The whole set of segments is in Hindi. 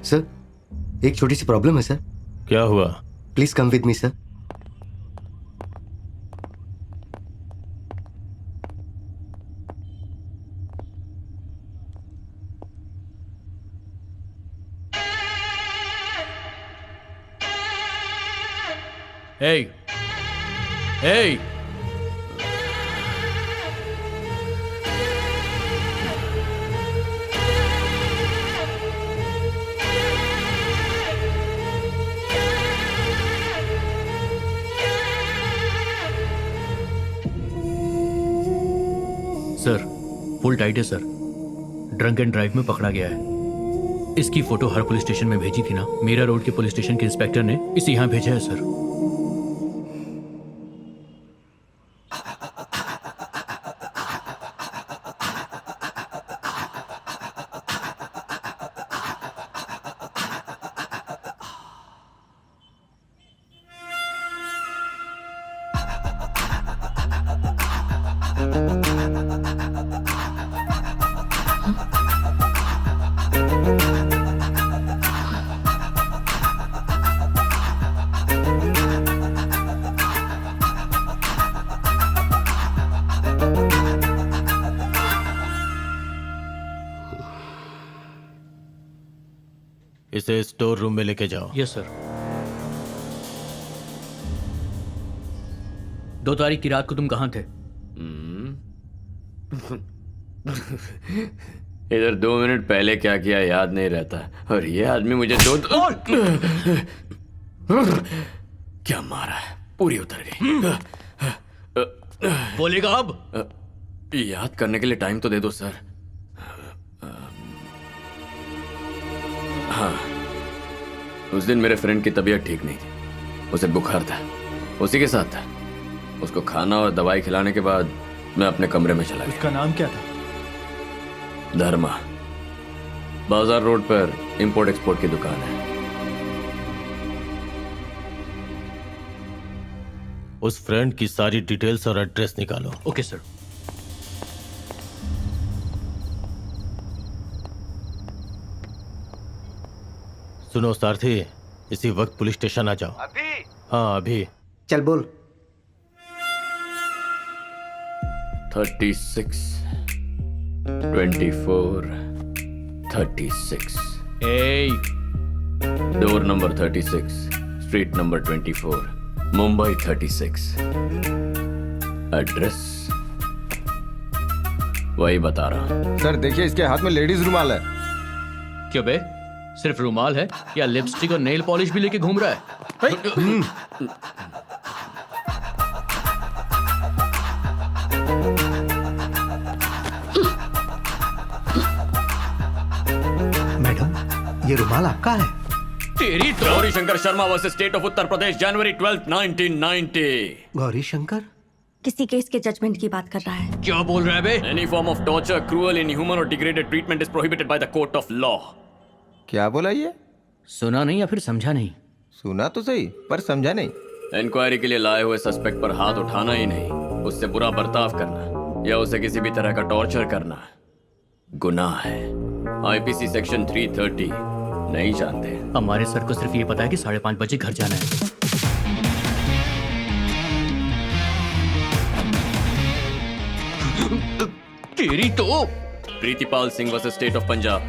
सर, एक छोटी सी प्रॉब्लम है सर। क्या हुआ? Please come with me sir. Hey! Hey! Sir, full tight है सर। ड्रंक एंड ड्राइव में पकड़ा गया है। इसकी फोटो हर पुलिस स्टेशन में भेजी थी ना। मीरा रोड के पुलिस स्टेशन के इंस्पेक्टर ने इसे यहाँ भेजा है सर। इसे स्टोर रूम में लेके जाओ। Yes sir. 2 तारीख की रात को तुम कहाँ थे? इधर 2 मिनट पहले क्या किया याद नहीं रहता, और ये आदमी मुझे क्या मारा है, पूरी उतर गई। बोलेगा अब? याद करने के लिए टाइम तो दे दो सर। हाँ, उस दिन मेरे फ्रेंड की तबीयत ठीक नहीं थी, उसे बुखार था, उसी के साथ था। उसको खाना और दवाई खिलाने के बाद मैं अपने कमरे में चला गया। उसका नाम क्या था? धर्मा। बाजार रोड पर इंपोर्ट एक्सपोर्ट की दुकान है। उस फ्रेंड की सारी डिटेल्स और एड्रेस निकालो। Okay sir. सुनो सारथी, इसी वक्त पुलिस स्टेशन आ जाओ। अभी? हाँ अभी। चल बोल। 36 24 36 door number 36, street number 24, Mumbai 36। Address वही बता रहा हूं। सर देखिए, इसके हाथ में लेडीज रुमाल है। क्यों बे, सिर्फ रुमाल है या लिपस्टिक और नेल पॉलिश भी लेके घूम रहा है? मैडम, ये रुमाल आपका है? तेरी तो। Gauri Shankar Sharma versus state of Uttar Pradesh, January 12, 1990। Gauri Shankar? किसी केस के जजमेंट की बात कर रहा है। क्या बोल रहा है बे? Any form of torture, cruel, inhuman or degraded treatment is prohibited by the court of law. क्या बोला ये? सुना नहीं या फिर समझा नहीं? सुना तो सही पर समझा नहीं। इंक्वायरी के लिए लाए हुए सस्पेक्ट पर हाथ उठाना ही नहीं, उससे बुरा बर्ताव करना या उसे किसी भी तरह का टॉर्चर करना गुनाह है। आईपीसी सेक्शन 330 नहीं जानते? हमारे सर को सिर्फ ये पता है कि 5:30 बजे घर जाना है। तेरी तो। Pritipal Singh versus state of Punjab.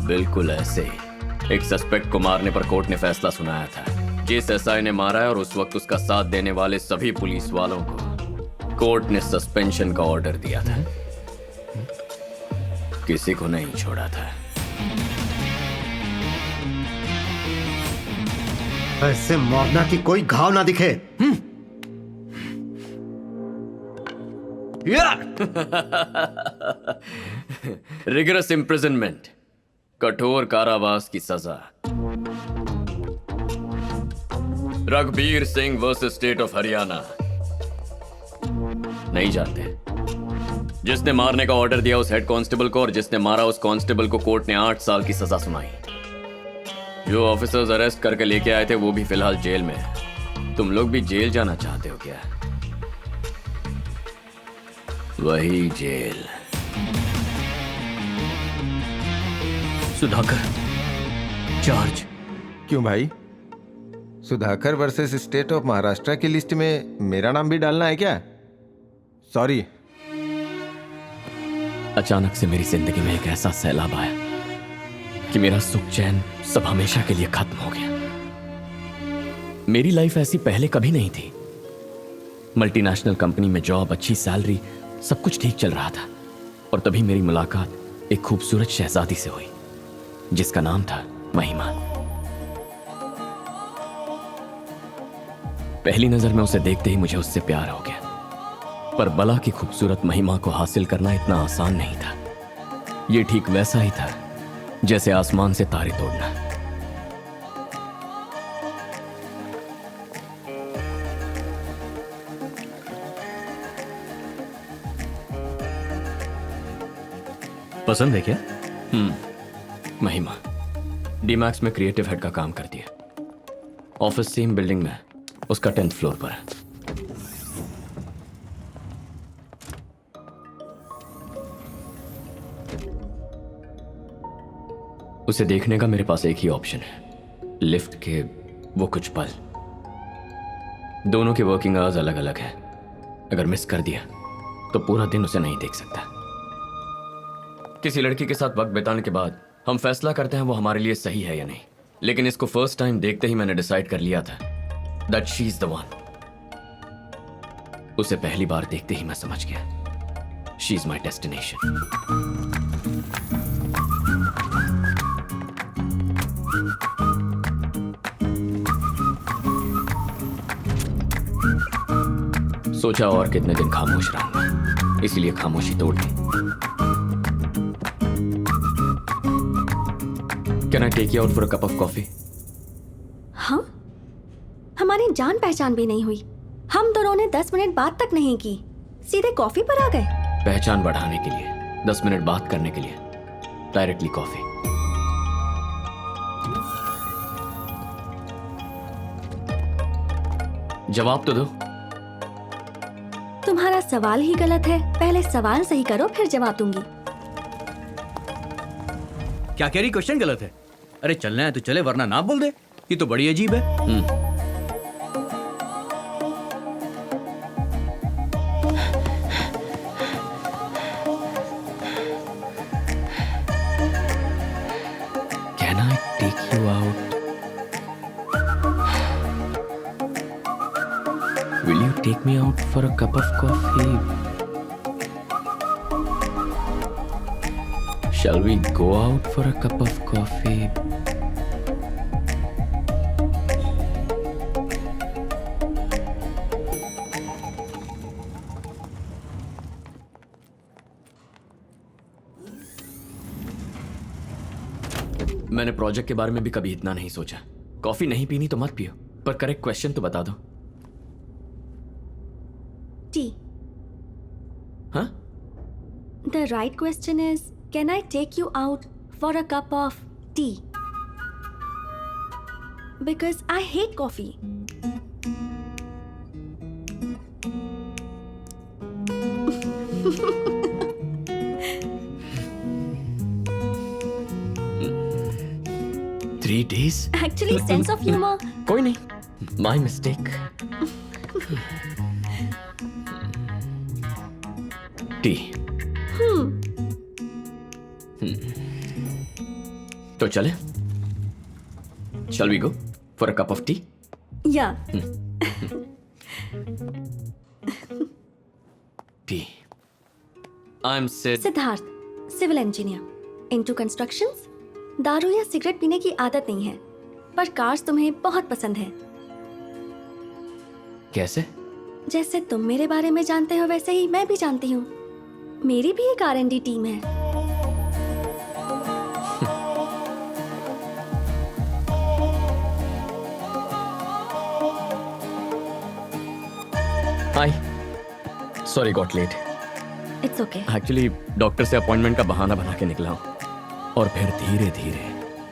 बिल्कुल ऐसे ही एक सस्पेक्ट को मारने पर कोर्ट ने फैसला सुनाया था। जिस एसआई ने मारा है और उस वक्त उसका साथ देने वाले सभी पुलिस वालों को कोर्ट ने सस्पेंशन का ऑर्डर दिया था। किसी को नहीं छोड़ा था। ऐसे मारना कि कोई घाव ना दिखे। रिगरस इम्प्रिजनमेंट, कठोर कारावास की सजा। Raghbir Singh versus state of Haryana. नहीं जानते? जिसने मारने का ऑर्डर दिया उस हेड कांस्टेबल को और जिसने मारा उस कांस्टेबल को कोर्ट ने 8 साल की सजा सुनाई। जो ऑफिसर्स अरेस्ट करके लेके आए थे वो भी फिलहाल जेल में है। तुम लोग भी जेल जाना चाहते हो क्या? वही जेल। सुधाकर, चार्ज। क्यों भाई? Sudhakar versus state of Maharashtra की लिस्ट में मेरा नाम भी डालना है क्या? सॉरी। अचानक से मेरी जिंदगी में एक ऐसा सैलाब आया कि मेरा सुख चैन सब हमेशा के लिए खत्म हो गया। मेरी लाइफ ऐसी पहले कभी नहीं थी। मल्टीनेशनल कंपनी में जॉब, अच्छी सैलरी, सब कुछ ठीक चल रहा था। और तभी मेरी मुलाकात एक खूबसूरत शहजादी से हुई जिसका नाम था महिमा। पहली नजर में उसे देखते ही मुझे उससे प्यार हो गया। पर बला की खूबसूरत महिमा को हासिल करना इतना आसान नहीं था। यह ठीक वैसा ही था जैसे आसमान से तारे तोड़ना। पसंद है क्या? महिमा डीमैक्स में क्रिएटिव हेड का काम करती है। ऑफिस सेम बिल्डिंग में, उसका 10th फ्लोर पर है। उसे देखने का मेरे पास एक ही ऑप्शन है, लिफ्ट के वो कुछ पल। दोनों के वर्किंग आवर्स अलग अलग हैं। अगर मिस कर दिया तो पूरा दिन उसे नहीं देख सकता। किसी लड़की के साथ वक्त बिताने के बाद हम फैसला करते हैं वो हमारे लिए सही है या नहीं। लेकिन इसको फर्स्ट टाइम देखते ही मैंने डिसाइड कर लिया था that she is the one. उसे पहली बार देखते ही मैं समझ गया शी इज माई डेस्टिनेशन। सोचा और कितने दिन खामोश रहूंगा, इसलिए खामोशी तोड़ दी। Can I take you out for a cup of coffee? हाँ, हमारी जान पहचान भी नहीं हुई। हम दोनों ने 10 मिनट बात तक नहीं की, सीधे कॉफी पर आ गए। पहचान बढ़ाने के लिए, 10 मिनट बात करने के लिए डायरेक्टली कॉफी। जवाब तो दो। तुम्हारा सवाल ही गलत है। पहले सवाल सही करो, फिर जवाब दूंगी। क्या कह रही? क्वेश्चन गलत है। अरे चलना है तो चले, वरना ना बोल दे। ये तो बड़ी अजीब है। Can I take you out? Will you take me out for a cup of coffee? Shall we go out for a cup of coffee? मैंने प्रोजेक्ट के बारे में भी कभी इतना नहीं सोचा। कॉफी नहीं पीनी तो मत पियो, पर करेक्ट क्वेश्चन तो बता दो। टी। हाँ? The right question is, can I take you out for a cup of tea? Because I hate coffee. Three days? Actually, sense of humor. कोई नहीं, माई मिस्टेक। टी। तो चले? Shall we go for a cup of tea? Yeah. Tea. I'm Sid. Siddharth, civil engineer, into constructions. दारू या सिगरेट पीने की आदत नहीं है, पर कार्स तुम्हें बहुत पसंद है। कैसे? जैसे तुम मेरे बारे में जानते हो, वैसे ही मैं भी जानती हूँ। मेरी भी एक R&D टीम है। Hi, sorry got late. It's okay. Actually doctor से अपॉइंटमेंट का बहाना बना के निकला हूँ। और फिर धीरे धीरे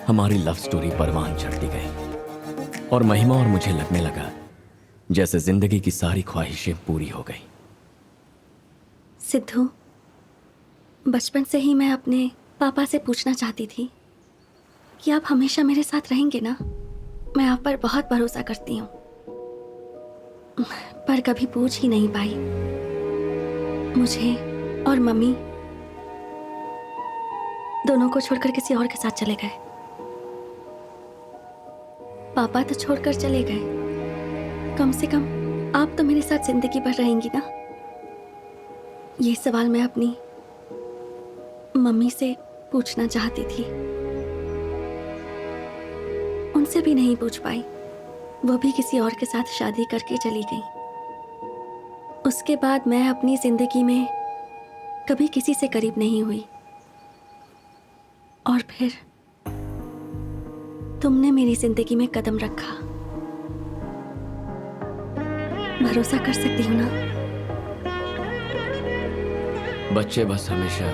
हमारी लव स्टोरी परवान चढ़ती गई और महिमा और मुझे लगने लगा जैसे जिंदगी की सारी ख्वाहिशें पूरी हो गई। सिद्धू, बचपन से ही मैं अपने पापा से पूछना चाहती थी कि आप हमेशा मेरे साथ रहेंगे ना। मैं आप पर बहुत भरोसा करती हूँ, पर कभी पूछ ही नहीं पाई। मुझे और मम्मी दोनों को छोड़कर किसी और के साथ चले गए। पापा तो छोड़कर चले गए, कम से कम आप तो मेरे साथ जिंदगी भर रहेंगी ना। ये सवाल मैं अपनी मम्मी से पूछना चाहती थी, उनसे भी नहीं पूछ पाई। वो भी किसी और के साथ शादी करके चली गई। उसके बाद मैं अपनी जिंदगी में कभी किसी से करीब नहीं हुई, और फिर तुमने मेरी जिंदगी में कदम रखा। भरोसा कर सकती हूँ ना? बच्चे बस हमेशा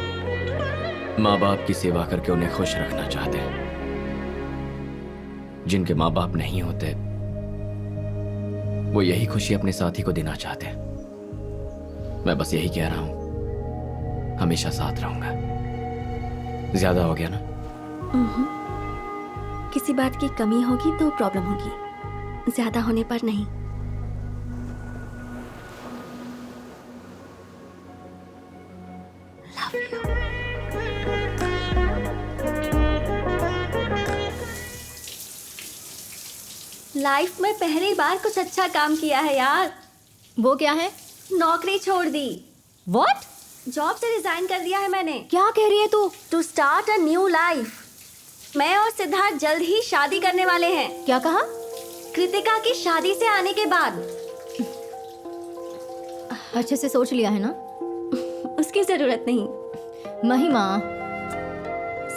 माँ बाप की सेवा करके उन्हें खुश रखना चाहते हैं। जिनके माँ बाप नहीं होते वो यही खुशी अपने साथी को देना चाहते हैं। मैं बस यही कह रहा हूं, हमेशा साथ रहूंगा। ज्यादा हो गया ना? किसी बात की कमी होगी तो प्रॉब्लम होगी, ज्यादा होने पर नहीं। Love you. लाइफ में पहली बार कुछ अच्छा काम किया है यार। वो क्या है? नौकरी छोड़ दी। व्हाट? जॉब से रिजाइन कर दिया है मैंने। क्या कह रही है तू? To start a new life. मैं और सिद्धार्थ जल्द ही शादी करने वाले हैं। क्या कहा? कृतिका की शादी से आने के बाद। अच्छे से सोच लिया है ना? उसकी जरूरत नहीं। महिमा,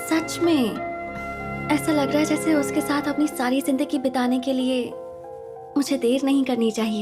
सच में ऐसा लग रहा है जैसे उसके साथ अपनी सारी जिंदगी बिताने के लिए मुझे देर नहीं करनी चाहिए।